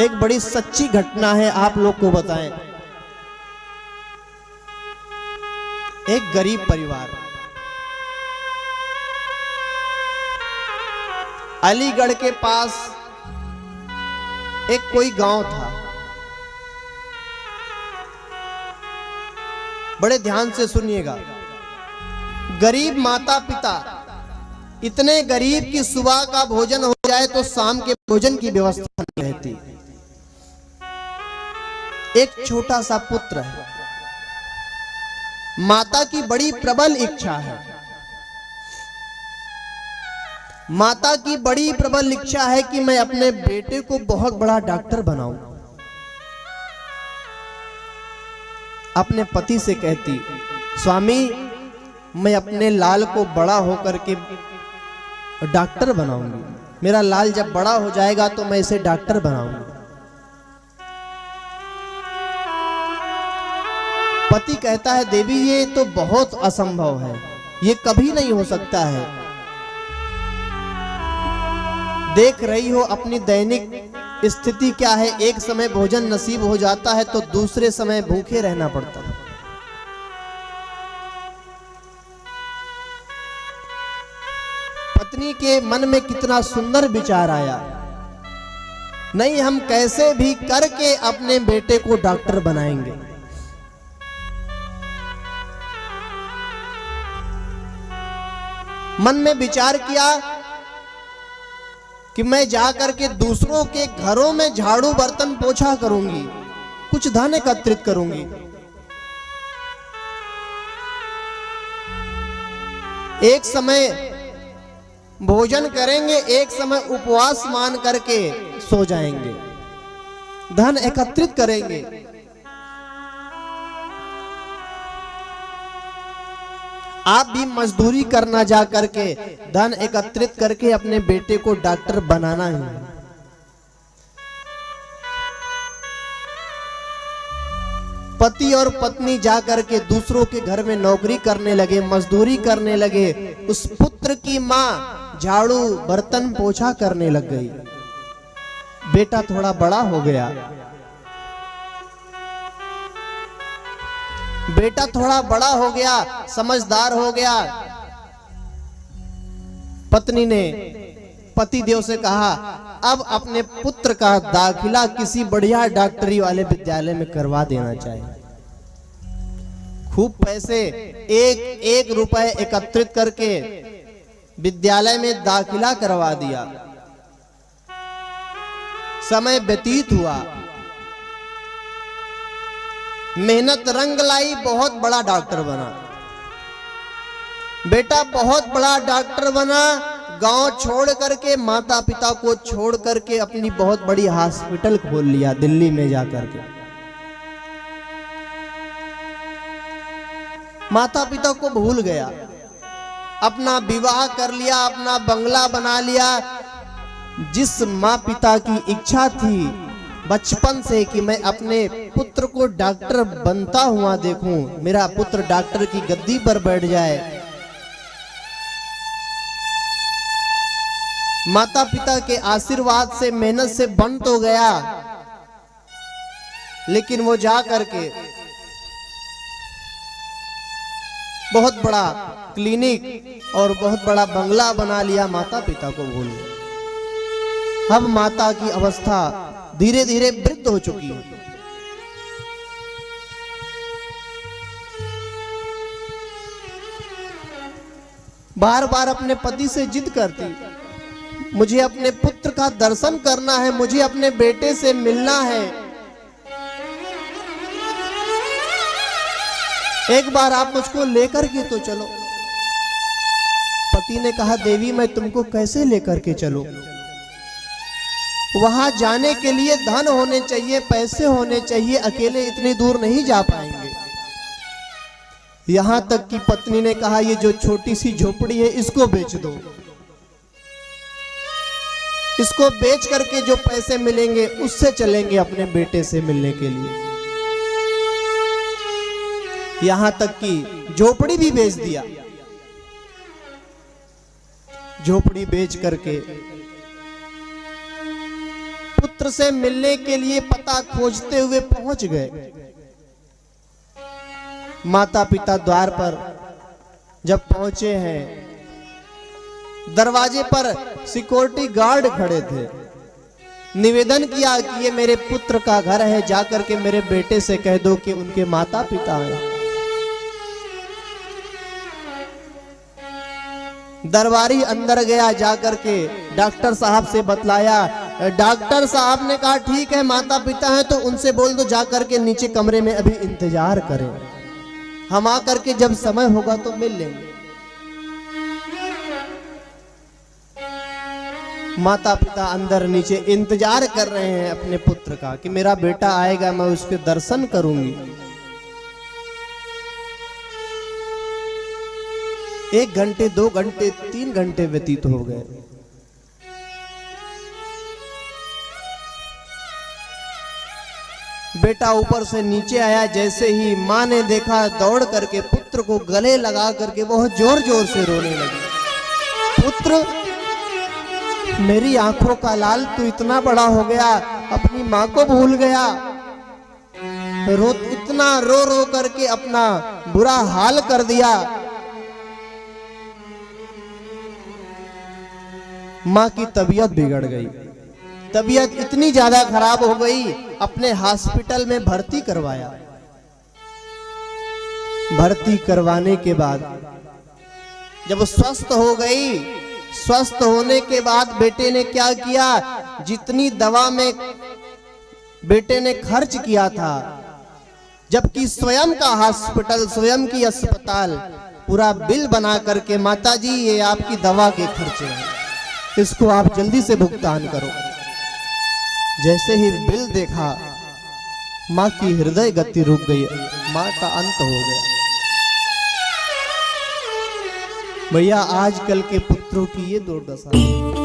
एक बड़ी सच्ची घटना है, आप लोग को बताएं। एक गरीब परिवार अलीगढ़ के पास एक कोई गांव था। बड़े ध्यान से सुनिएगा। गरीब माता पिता, इतने गरीब कि सुबह का भोजन हो जाए तो शाम के भोजन की व्यवस्था नहीं रहती। एक छोटा सा पुत्र है। माता की बड़ी प्रबल इच्छा है। माता की बड़ी प्रबल इच्छा है कि मैं अपने बेटे को बहुत बड़ा डॉक्टर बनाऊं। अपने पति से कहती, स्वामी मैं अपने लाल को बड़ा होकर के डॉक्टर बनाऊंगी। मेरा लाल जब बड़ा हो जाएगा तो मैं इसे डॉक्टर बनाऊंगी। पति कहता है, देवी ये तो बहुत असंभव है, ये कभी नहीं हो सकता है। देख रही हो अपनी दैनिक स्थिति क्या है। एक समय भोजन नसीब हो जाता है तो दूसरे समय भूखे रहना पड़ता है। पत्नी के मन में कितना सुंदर विचार आया, नहीं हम कैसे भी करके अपने बेटे को डॉक्टर बनाएंगे। मन में विचार किया कि मैं जाकर के दूसरों के घरों में झाड़ू बर्तन पोछा करूंगी, कुछ धन एकत्रित करूंगी। एक समय भोजन करेंगे, एक समय उपवास मान करके सो जाएंगे, धन एकत्रित करेंगे। आप भी मजदूरी करना जा करके धन एकत्रित करके अपने बेटे को डॉक्टर बनाना है। पति और पत्नी जा करके दूसरों के घर में नौकरी करने लगे, मजदूरी करने लगे। उस पुत्र की मां झाड़ू बर्तन पोछा करने लग गई। बेटा थोड़ा बड़ा हो गया। बेटा थोड़ा बड़ा हो गया, समझदार हो गया। पत्नी ने पति देव से कहा, अब अपने पुत्र का दाखिला किसी बढ़िया डॉक्टरी वाले विद्यालय में करवा देना चाहिए। खूब पैसे, एक रुपए एकत्रित करके विद्यालय में दाखिला करवा दिया। समय व्यतीत हुआ, मेहनत रंग लाई, बहुत बड़ा डॉक्टर बना। बेटा बहुत बड़ा डॉक्टर बना। गांव छोड़ करके, माता पिता को छोड़ करके अपनी बहुत बड़ी हॉस्पिटल खोल लिया दिल्ली में जाकर के। माता पिता को भूल गया, अपना विवाह कर लिया, अपना बंगला बना लिया। जिस माँ पिता की इच्छा थी बचपन से कि मैं अपने पुत्र को डॉक्टर बनता हुआ देखूं, मेरा पुत्र डॉक्टर की गद्दी पर बैठ जाए। माता पिता के आशीर्वाद से, मेहनत से बन तो गया, लेकिन वो जा करके बहुत बड़ा क्लिनिक और बहुत बड़ा बंगला बना लिया, माता पिता को भूल गया। अब माता की अवस्था धीरे धीरे वृद्ध हो चुकी है। बार बार अपने पति से जिद करती, मुझे अपने पुत्र का दर्शन करना है, मुझे अपने बेटे से मिलना है। एक बार आप मुझको लेकर के तो चलो। पति ने कहा, देवी मैं तुमको कैसे लेकर के चलूं? वहां जाने के लिए धन होने चाहिए, पैसे होने चाहिए, अकेले इतनी दूर नहीं जा पाएंगे। यहां तक कि पत्नी ने कहा, ये जो छोटी सी झोपड़ी है इसको बेच दो, इसको बेच करके जो पैसे मिलेंगे उससे चलेंगे अपने बेटे से मिलने के लिए। यहां तक कि झोपड़ी भी बेच दिया। झोपड़ी बेच करके पुत्र से मिलने के लिए पता खोजते हुए पहुंच गए। माता पिता द्वार पर जब पहुंचे हैं, दरवाजे पर सिक्योरिटी गार्ड खड़े थे। निवेदन किया कि ये मेरे पुत्र का घर है, जाकर के मेरे बेटे से कह दो कि उनके माता पिता हैं। दरबारी अंदर गया, जाकर के डॉक्टर साहब से बतलाया। डॉक्टर साहब ने कहा ठीक है, माता पिता हैं तो उनसे बोल दो जाकर के नीचे कमरे में अभी इंतजार करें, हम आकर के जब समय होगा तो मिल लेंगे। माता पिता अंदर नीचे इंतजार कर रहे हैं अपने पुत्र का कि मेरा बेटा आएगा, मैं उसके दर्शन करूंगी। 1 घंटे 2 घंटे 3 घंटे व्यतीत हो गए। बेटा ऊपर से नीचे आया, जैसे ही मां ने देखा दौड़ करके पुत्र को गले लगा करके बहुत जोर जोर से रोने लगी। पुत्र, मेरी आंखों का लाल, तू इतना बड़ा हो गया, अपनी मां को भूल गया। इतना रो रो करके अपना बुरा हाल कर दिया। मां की तबीयत बिगड़ गई, तबीयत इतनी ज्यादा खराब हो गई, अपने हॉस्पिटल में भर्ती करवाया। भर्ती करवाने के बाद जब स्वस्थ हो गई, स्वस्थ होने के बाद बेटे ने क्या किया, जितनी दवा में बेटे ने खर्च किया था, जबकि स्वयं का हॉस्पिटल, स्वयं की अस्पताल पूरा बिल बना करके, माता जी ये आपकी दवा के खर्चे हैं, इसको आप जल्दी से भुगतान करो। जैसे ही बिल देखा, मां की हृदय गति रुक गई, मां का अंत हो गया। भैया आजकल के पुत्रों की ये दुर्दशा है।